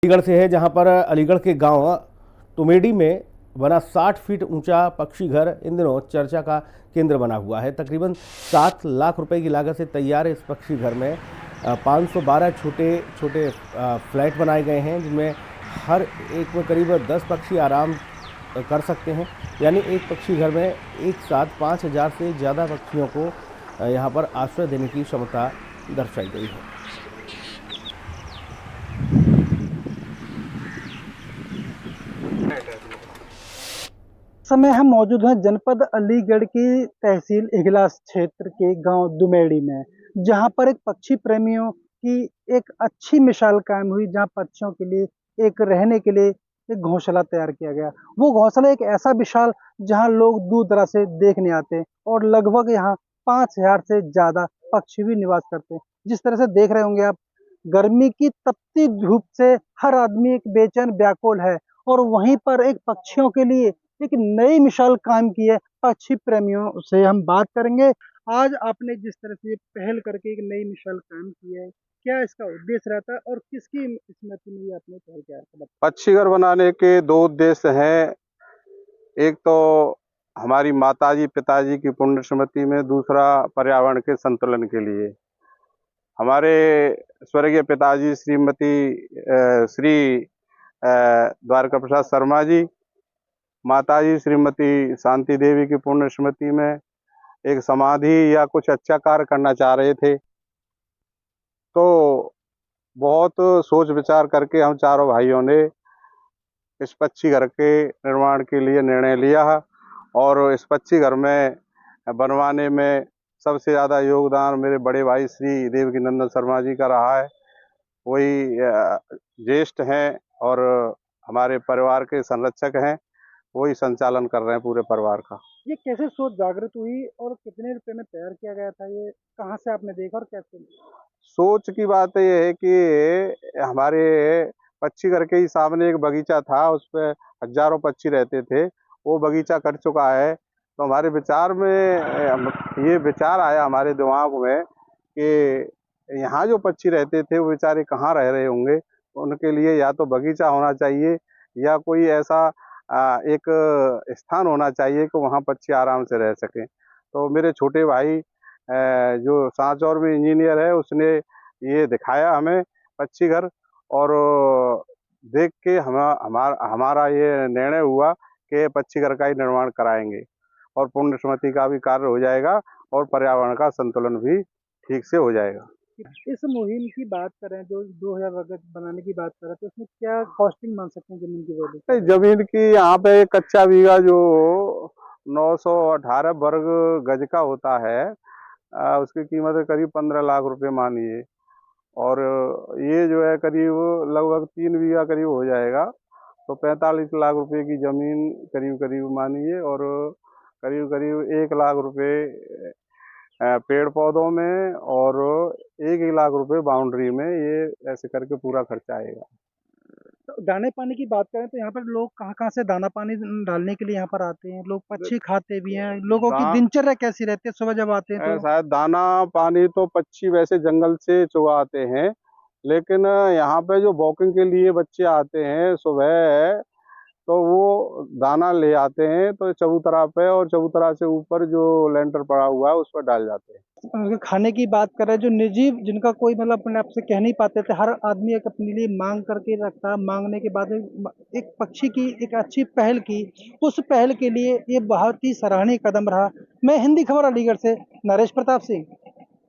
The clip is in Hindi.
अलीगढ़ से है, जहां पर अलीगढ़ के गांव तुमेडी में बना 60 फीट ऊंचा पक्षी घर इन दिनों चर्चा का केंद्र बना हुआ है। तकरीबन 7 लाख रुपए की लागत से तैयार इस पक्षी घर में 512 छोटे छोटे फ्लैट बनाए गए हैं, जिनमें हर एक में करीब 10 पक्षी आराम कर सकते हैं। यानी एक पक्षी घर में एक साथ 5000 से ज़्यादा पक्षियों को यहाँ पर आश्रय देने की क्षमता दर्शाई गई है। समय हम मौजूद हैं जनपद अलीगढ़ की तहसील इगलास क्षेत्र के गांव दुमेड़ी में, जहां पर एक पक्षी प्रेमियों की एक अच्छी मिसाल कायम हुई, जहां पक्षियों के लिए एक रहने के लिए एक घोंसला तैयार किया गया। वो घोंसला एक ऐसा विशाल जहां लोग दूर दराज से देखने आते हैं और लगभग यहाँ 5000 से ज्यादा पक्षी भी निवास करते हैं। जिस तरह से देख रहे होंगे आप, गर्मी की तपती धूप से हर आदमी एक बेचैन व्याकुल है और वहीं पर एक पक्षियों के लिए एक नई मिसाल कायम की है। पक्षी प्रेमियों से हम बात करेंगे। आज आपने जिस तरह से पहल करके एक नई मिसाल कायम की है, क्या इसका उद्देश्य रहता है और किसकी स्मृति में ये आपने पहल किया है? पक्षी घर बनाने के दो उद्देश्य हैं। एक तो हमारी माताजी पिताजी की पुण्य स्मृति में, दूसरा पर्यावरण के संतुलन के लिए। हमारे स्वर्गीय पिताजी श्री द्वारका प्रसाद शर्मा जी, माताजी श्रीमती शांति देवी की पुण्य स्मृति में एक समाधि या कुछ अच्छा कार्य करना चाह रहे थे। तो बहुत सोच विचार करके हम चारों भाइयों ने इस पक्षी घर के निर्माण के लिए निर्णय लिया है और इस पक्षी घर में बनवाने में सबसे ज़्यादा योगदान मेरे बड़े भाई श्री देवकीनंदन शर्मा जी का रहा है। वही ज्येष्ठ हैं और हमारे परिवार के संरक्षक हैं। वही संचालन कर रहे हैं पूरे परिवार का। ये कैसे सोच जागृत हुई और कितने रुपए में तैयार किया गया था? ये कहाँ से आपने देखा और कैसे? सोच की बात यह है कि हमारे पक्षी घर के ही सामने एक बगीचा था, उस पर हजारों पक्षी रहते थे। वो बगीचा कट चुका है, तो हमारे विचार में ये विचार आया हमारे दिमाग में कि यहाँ जो पक्षी रहते थे वो बेचारे कहाँ रह रहे होंगे। उनके लिए या तो बगीचा होना चाहिए या कोई ऐसा एक स्थान होना चाहिए कि वहाँ पक्षी आराम से रह सकें। तो मेरे छोटे भाई जो सांचौर में इंजीनियर है, उसने ये दिखाया हमें पक्षी घर, और देख के हमारा ये निर्णय हुआ कि पक्षी घर का ही निर्माण कराएंगे और पुण्य स्मृति का भी कार्य हो जाएगा और पर्यावरण का संतुलन भी ठीक से हो जाएगा। इस मुहिम की बात करें, जो 2000 वर्ग बनाने की बात करें, तो उसमें क्या कॉस्टिंग मान सकते हैं जमीन की वैल्यू? जमीन की यहाँ पे कच्चा बीघा जो 918 वर्ग गज का होता है, उसकी कीमत करीब 15 लाख रुपए मानिए। और ये जो है करीब लगभग 3 बीघा करीब हो जाएगा, तो 45 लाख रुपए की जमीन करीब करीब मानिए। और करीब करीब 1 लाख रुपए पेड़ पौधों में और 1 लाख रुपए बाउंड्री में, ये ऐसे करके पूरा खर्चा आएगा। तो दाने पानी की बात करें तो यहाँ पर लोग कहाँ-कहाँ से दाना पानी डालने के लिए यहाँ पर आते हैं? लोग पक्षी खाते भी हैं। लोगों की दिनचर्या कैसी रहती है सुबह जब आते हैं तो? शायद दाना पानी तो पक्षी वैसे जंगल से चुगाते हैं, लेकिन यहाँ पे जो वॉकिंग के लिए बच्चे आते हैं सुबह, तो वो दाना ले आते हैं, तो चबूतरा पे और चबूतरा से ऊपर जो लेंटर पड़ा हुआ है उस पर डाल जाते हैं। अगर खाने की बात करें, जो निजी जिनका कोई मतलब अपने आप से कह नहीं पाते थे, हर आदमी एक अपने लिए मांग करके रखता, मांगने के बाद एक पक्षी की एक अच्छी पहल की। उस पहल के लिए ये बहुत ही सराहनीय कदम रहा। मैं हिंदी खबर अलीगढ़ से नरेश प्रताप सिंह।